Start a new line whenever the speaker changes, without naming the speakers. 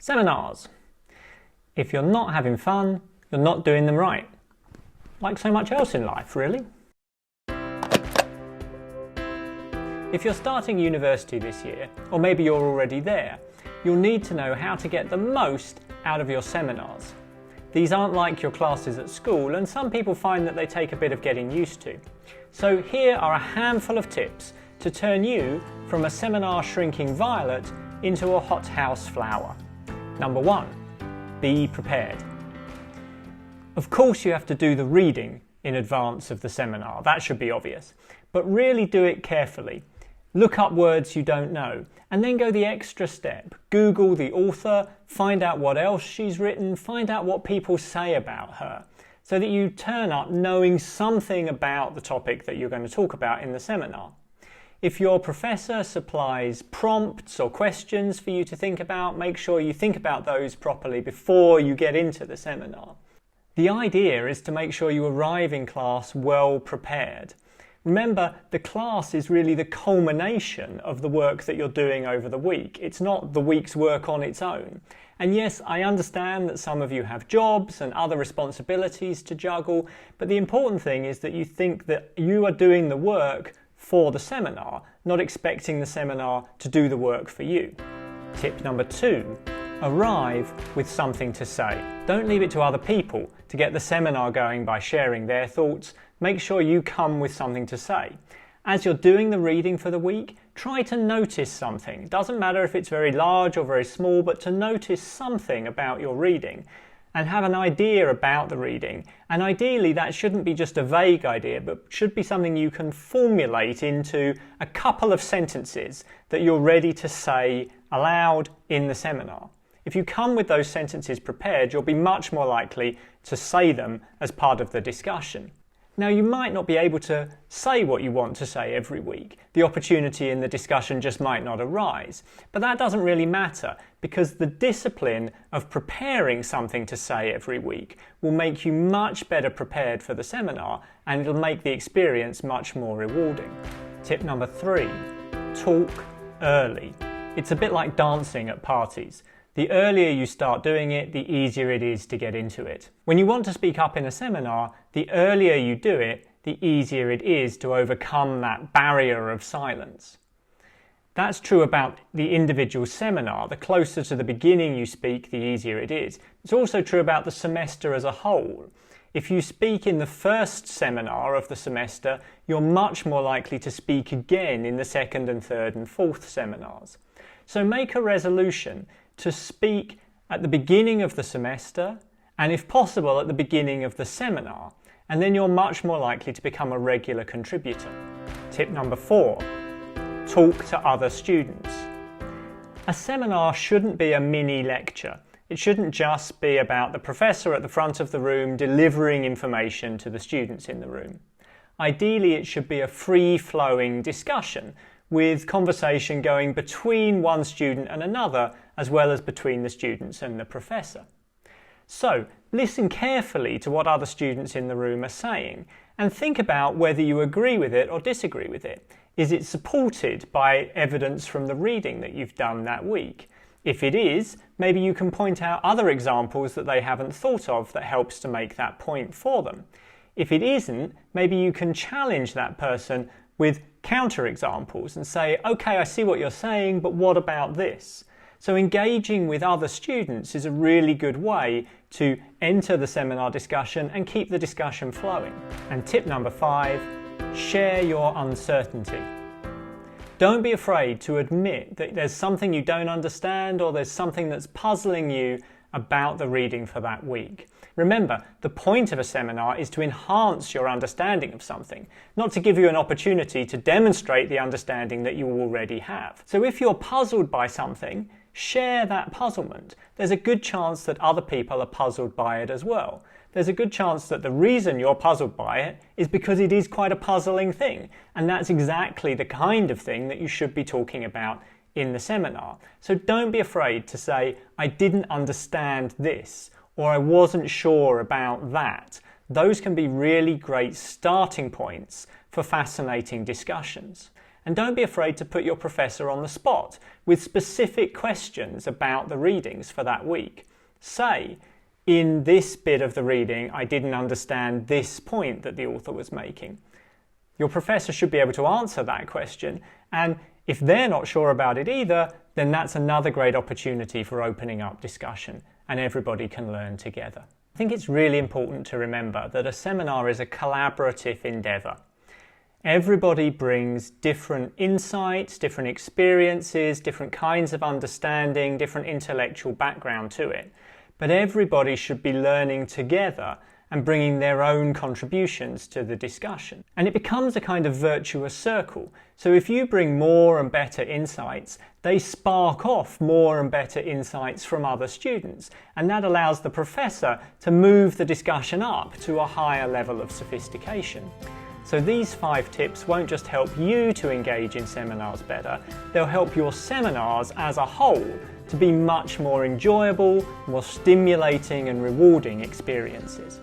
Seminars. If you're not having fun, you're not doing them right. Like so much else in life, really. If you're starting university this year, or maybe you're already there, you'll need to know how to get the most out of your seminars. These aren't like your classes at school, and some people find that they take a bit of getting used to. So here are a handful of tips to turn you from a seminar shrinking violet into a hothouse flower. Number 1, be prepared. Of course you have to do the reading in advance of the seminar, that should be obvious, but really do it carefully. Look up words you don't know, and then go the extra step. Google the author, find out what else she's written, find out what people say about her, so that you turn up knowing something about the topic that you're going to talk about in the seminar. If your professor supplies prompts or questions for you to think about, make sure you think about those properly before you get into the seminar. The idea is to make sure you arrive in class well prepared. Remember, the class is really the culmination of the work that you're doing over the week. It's not the week's work on its own. And yes, I understand that some of you have jobs and other responsibilities to juggle, but the important thing is that you think that you are doing the work for the seminar, not expecting the seminar to do the work for you. Tip number 2, arrive with something to say. Don't leave it to other people to get the seminar going by sharing their thoughts. Make sure you come with something to say. As you're doing the reading for the week, try to notice something. It doesn't matter if it's very large or very small, but to notice something about your reading and have an idea about the reading. And ideally that shouldn't be just a vague idea, but should be something you can formulate into a couple of sentences that you're ready to say aloud in the seminar. If you come with those sentences prepared, you'll be much more likely to say them as part of the discussion. Now, you might not be able to say what you want to say every week. The opportunity in the discussion just might not arise. But that doesn't really matter, because the discipline of preparing something to say every week will make you much better prepared for the seminar, and it'll make the experience much more rewarding. Tip number 3, talk early. It's a bit like dancing at parties. The earlier you start doing it, the easier it is to get into it. When you want to speak up in a seminar, the earlier you do it, the easier it is to overcome that barrier of silence. That's true about the individual seminar. The closer to the beginning you speak, the easier it is. It's also true about the semester as a whole. If you speak in the first seminar of the semester, you're much more likely to speak again in the second and third and fourth seminars. So make a resolution to speak at the beginning of the semester and, if possible, at the beginning of the seminar, and then you're much more likely to become a regular contributor. Tip number 4, talk to other students. A seminar shouldn't be a mini lecture. It shouldn't just be about the professor at the front of the room delivering information to the students in the room. Ideally, it should be a free-flowing discussion with conversation going between one student and another, as well as between the students and the professor. So, listen carefully to what other students in the room are saying, and think about whether you agree with it or disagree with it. Is it supported by evidence from the reading that you've done that week? If it is, maybe you can point out other examples that they haven't thought of that helps to make that point for them. If it isn't, maybe you can challenge that person with counter examples and say, okay, I see what you're saying, but what about this? So engaging with other students is a really good way to enter the seminar discussion and keep the discussion flowing. And tip number 5, share your uncertainty. Don't be afraid to admit that there's something you don't understand or there's something that's puzzling you about the reading for that week. Remember, the point of a seminar is to enhance your understanding of something, not to give you an opportunity to demonstrate the understanding that you already have. So if you're puzzled by something, share that puzzlement. There's a good chance that other people are puzzled by it as well. There's a good chance that the reason you're puzzled by it is because it is quite a puzzling thing, and that's exactly the kind of thing that you should be talking about in the seminar. So don't be afraid to say, I didn't understand this, or I wasn't sure about that. Those can be really great starting points for fascinating discussions. And don't be afraid to put your professor on the spot with specific questions about the readings for that week. Say, in this bit of the reading, I didn't understand this point that the author was making. Your professor should be able to answer that question, and if they're not sure about it either, then that's another great opportunity for opening up discussion, and everybody can learn together. I think it's really important to remember that a seminar is a collaborative endeavour. Everybody brings different insights, different experiences, different kinds of understanding, different intellectual background to it. But everybody should be learning together and bringing their own contributions to the discussion. And it becomes a kind of virtuous circle. So if you bring more and better insights, they spark off more and better insights from other students. And that allows the professor to move the discussion up to a higher level of sophistication. So these 5 tips won't just help you to engage in seminars better, they'll help your seminars as a whole to be much more enjoyable, more stimulating and rewarding experiences.